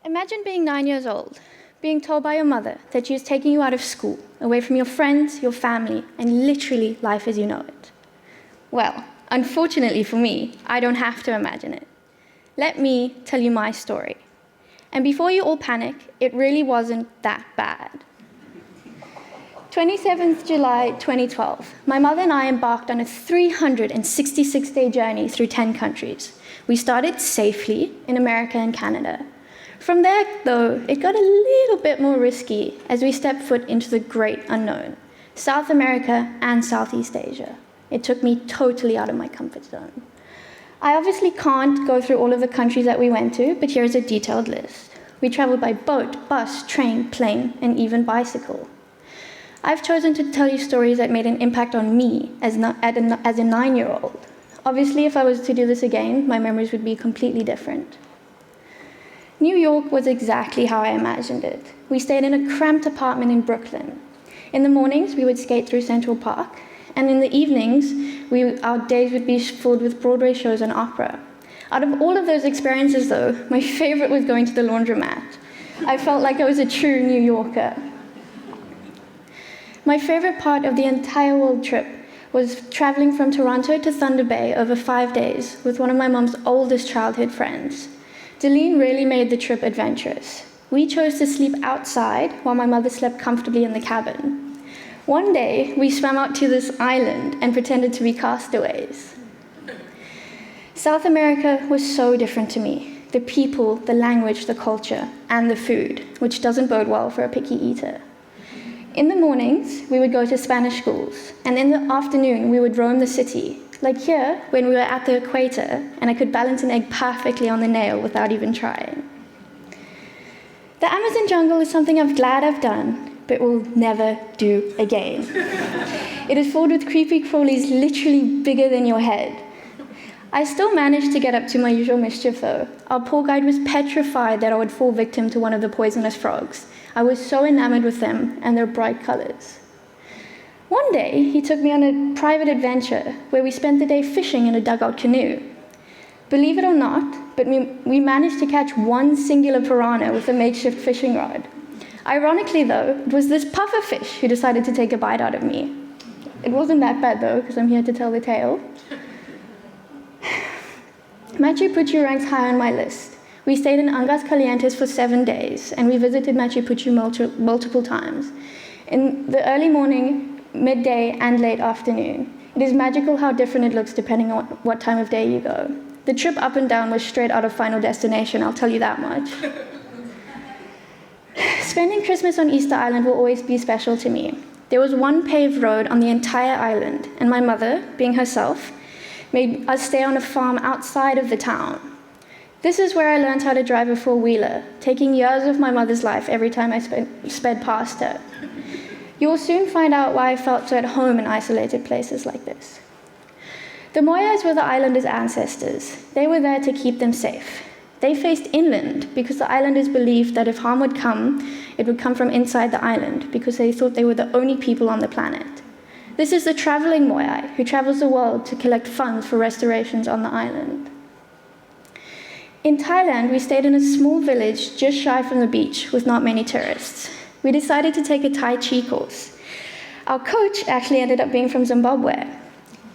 Imagine being 9 years old, being told by your mother that she is taking you out of school, away from your friends, your family, and literally life as you know it. Well, unfortunately for me, I don't have to imagine it. Let me tell you my story. And before you all panic, it really wasn't that bad. 27th July 2012, my mother and I embarked on a 366-day journey through 10 countries. We started safely in America and Canada. From there, though, it got a little bit more risky as we stepped foot into the great unknown, South America and Southeast Asia. It took me totally out of my comfort zone. I obviously can't go through all of the countries that we went to, but here's a detailed list. We traveled by boat, bus, train, plane, and even bicycle. I've chosen to tell you stories that made an impact on me as a 9-year-old. Obviously, if I was to do this again, my memories would be completely different. New York was exactly how I imagined it. We stayed in a cramped apartment in Brooklyn. In the mornings, we would skate through Central Park, and in the evenings, our days would be filled with Broadway shows and opera. Out of all of those experiences, though, my favorite was going to the laundromat. I felt like I was a true New Yorker. My favorite part of the entire world trip was traveling from Toronto to Thunder Bay over 5 days with one of my mom's oldest childhood friends. Deline really made the trip adventurous. We chose to sleep outside while my mother slept comfortably in the cabin. One day, we swam out to this island and pretended to be castaways. South America was so different to me. The people, the language, the culture, and the food, which doesn't bode well for a picky eater. In the mornings, we would go to Spanish schools, and in the afternoon, we would roam the city, like here, when we were at the equator, and I could balance an egg perfectly on the nail without even trying. The Amazon jungle is something I'm glad I've done, but will never do again. It is filled with creepy crawlies literally bigger than your head. I still managed to get up to my usual mischief, though. Our poor guide was petrified that I would fall victim to one of the poisonous frogs. I was so enamored with them and their bright colors. One day, he took me on a private adventure where we spent the day fishing in a dugout canoe. Believe it or not, but we managed to catch one singular piranha with a makeshift fishing rod. Ironically, though, it was this pufferfish who decided to take a bite out of me. It wasn't that bad, though, because I'm here to tell the tale. Machu Picchu ranks high on my list. We stayed in Angas Calientes for 7 days, and we visited Machu Picchu multiple times. In the early morning, midday, and late afternoon. It is magical how different it looks depending on what time of day you go. The trip up and down was straight out of Final Destination, I'll tell you that much. Spending Christmas on Easter Island will always be special to me. There was one paved road on the entire island, and my mother, being herself, made us stay on a farm outside of the town. This is where I learned how to drive a four-wheeler, taking years of my mother's life every time I sped past her. You will soon find out why I felt so at home in isolated places like this. The Moyas were the islanders' ancestors. They were there to keep them safe. They faced inland because the islanders believed that if harm would come, it would come from inside the island because they thought they were the only people on the planet. This is the traveling Moyai who travels the world to collect funds for restorations on the island. In Thailand, we stayed in a small village just shy from the beach with not many tourists. We decided to take a Tai Chi course. Our coach actually ended up being from Zimbabwe.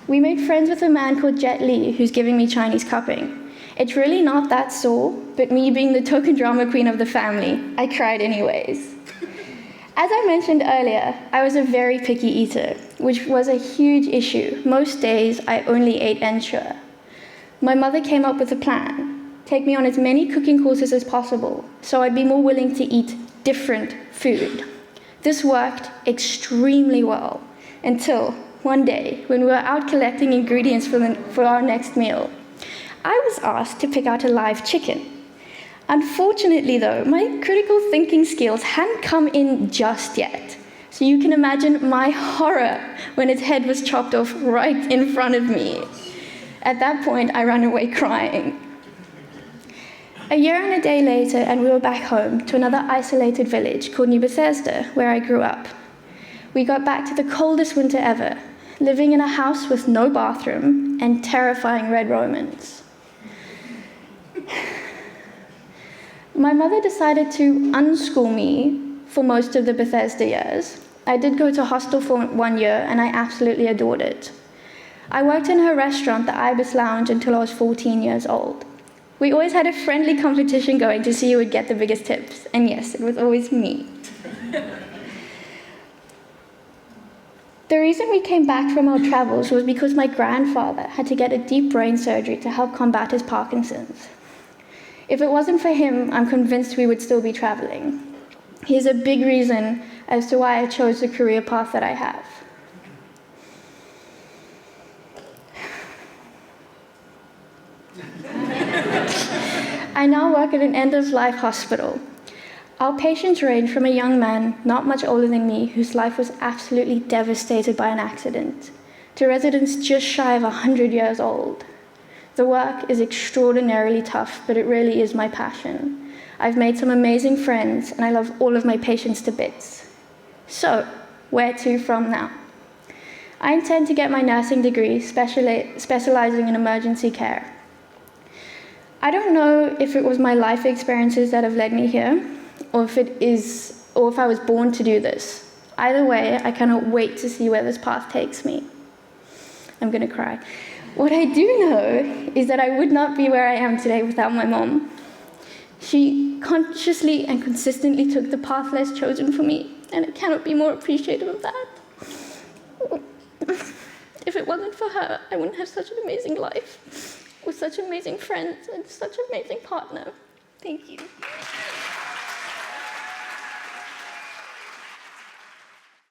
We made friends with a man called Jet Li, who's giving me Chinese cupping. It's really not that sore, but me being the token drama queen of the family, I cried anyways. As I mentioned earlier, I was a very picky eater, which was a huge issue. Most days, I only ate ensure. My mother came up with a plan. Take me on as many cooking courses as possible, so I'd be more willing to eat different food. This worked extremely well, until one day, when we were out collecting ingredients for our next meal, I was asked to pick out a live chicken. Unfortunately, though, my critical thinking skills hadn't come in just yet, so you can imagine my horror when its head was chopped off right in front of me. At that point, I ran away crying. A year and a day later, and we were back home to another isolated village called New Bethesda, where I grew up. We got back to the coldest winter ever, living in a house with no bathroom and terrifying red Romans. My mother decided to unschool me for most of the Bethesda years. I did go to hostel for 1 year, and I absolutely adored it. I worked in her restaurant, the Ibis Lounge, until I was 14 years old. We always had a friendly competition going to see who would get the biggest tips, and yes, it was always me. The reason we came back from our travels was because my grandfather had to get a deep brain surgery to help combat his Parkinson's. If it wasn't for him, I'm convinced we would still be traveling. He's a big reason as to why I chose the career path that I have. I now work at an end-of-life hospital. Our patients range from a young man, not much older than me, whose life was absolutely devastated by an accident, to residents just shy of 100 years old. The work is extraordinarily tough, but it really is my passion. I've made some amazing friends, and I love all of my patients to bits. So, where to from now? I intend to get my nursing degree, specializing in emergency care. I don't know if it was my life experiences that have led me here, or if I was born to do this. Either way, I cannot wait to see where this path takes me. I'm gonna cry. What I do know is that I would not be where I am today without my mom. She consciously and consistently took the path less chosen for me, and I cannot be more appreciative of that. If it wasn't for her, I wouldn't have such an amazing life, with such amazing friends and such an amazing partner. Thank you.